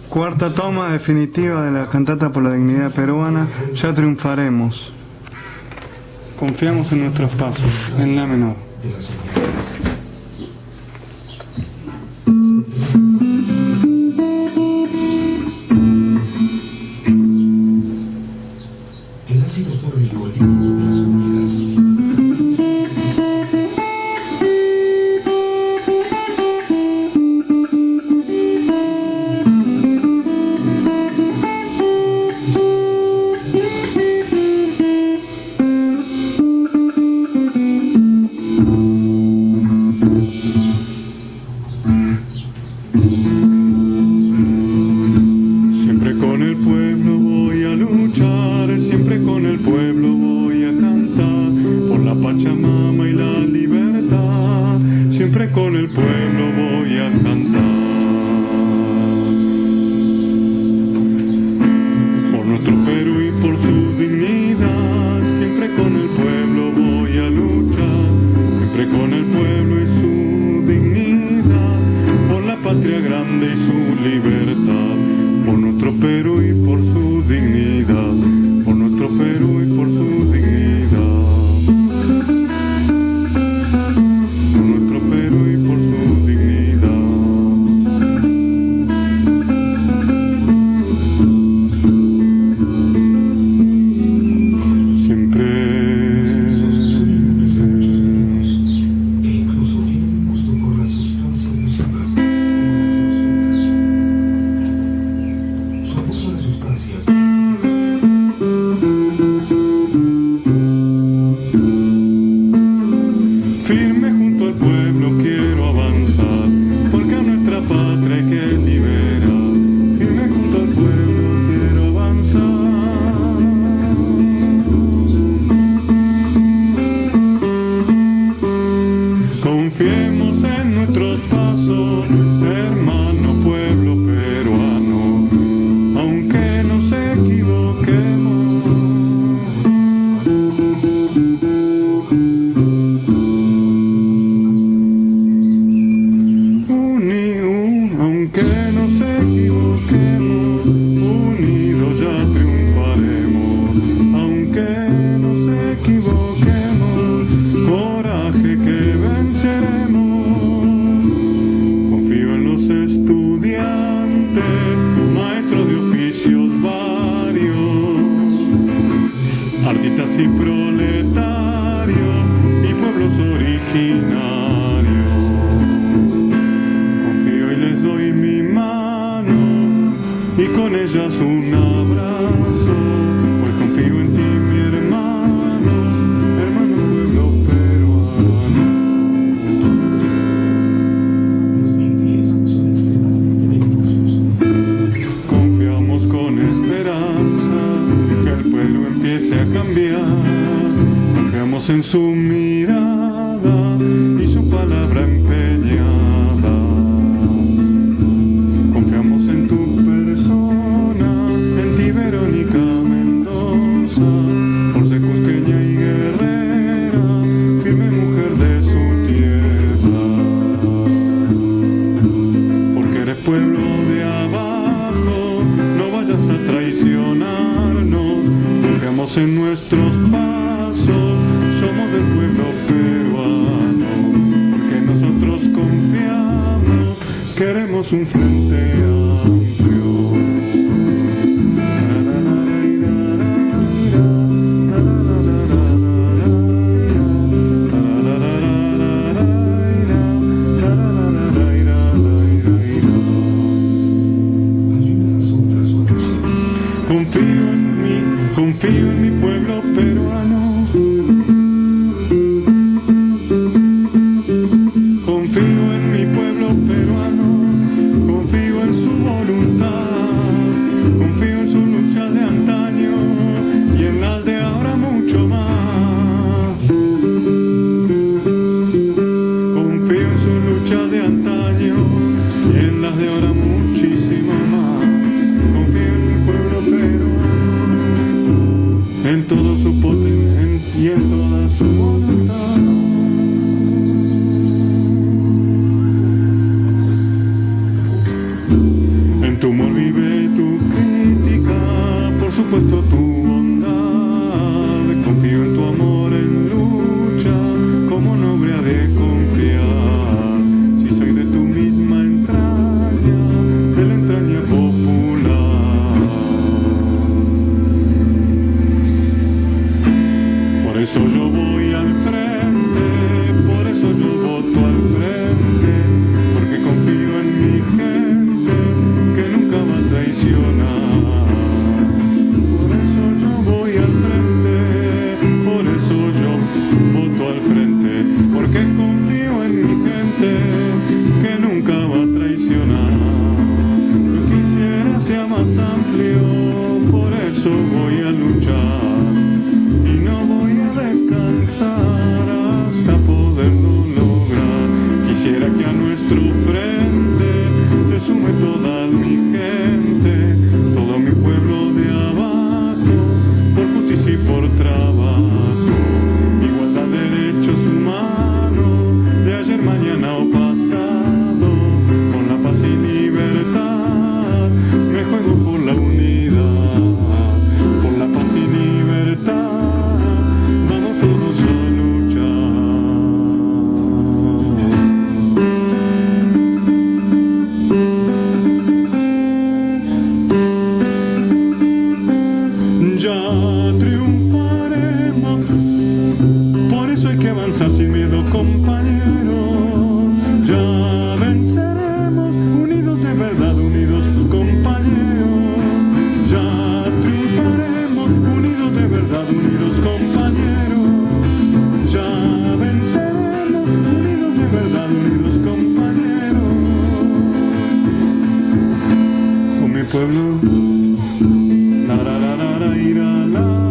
Cuarta toma definitiva de la cantata por la dignidad peruana, Ya triunfaremos. Confiamos en nuestros pasos, en la menor. El ácido fórmico líquido de las comunidades. Siempre con el pueblo voy a luchar, siempre con el pueblo voy a cantar, por la Pachamama y la libertad, siempre con el pueblo voy a cantar. Por nuestro Perú y por su dignidad, siempre con el pueblo voy a luchar, siempre con el pueblo y su dignidad, por la patria grande y su libertad. Por nuestro Perú y por su dignidad, por nuestro Perú y por su dignidad, por nuestro Perú y por su dignidad. Siempre. E incluso tienen un gusto por las sustancias nocivas, como la su abuso de sustancias. Firme junto al pueblo quiero avanzar, porque a nuestra patria hay que liberar. Firme junto al pueblo quiero avanzar. Confiemos en nuestros pasos, hermano pueblo peruano, aunque nos equivoquemos. Aunque nos equivoquemos, unidos ya triunfaremos. Aunque nos equivoquemos, coraje que venceremos. Confío en los estudiantes, maestros de oficios varios, artistas y proletarios y pueblos originarios. Confío y les doy mi mano y con ellas un abrazo, pues confío en ti, mi hermano, hermano pueblo peruano. Los 1010 son extremadamente peligrosos. Confiamos con esperanza que el pueblo empiece a cambiar. Confiamos en su mirada y su palabra empeñada. Confiamos en tu persona, en ti Verónica Mendoza, por ser cusqueña y guerrera, firme mujer de su tierra. Porque eres pueblo de abajo, no vayas a traicionarnos. Confiamos en nuestros pasos, somos del pueblo peruano. Porque nosotros confiamos, queremos un frente amplio. Hay una razón tras su atracción. Confío en mi pueblo peruano. Confío en mi pueblo peruano. Confío en su voluntad. Confío en su lucha de antaño y en las de ahora mucho más. Confío en su lucha de antaño y en las de ahora muchísimo más. Confío en mi pueblo peruano. En pueblo. La, la, la, la, la, ira, la.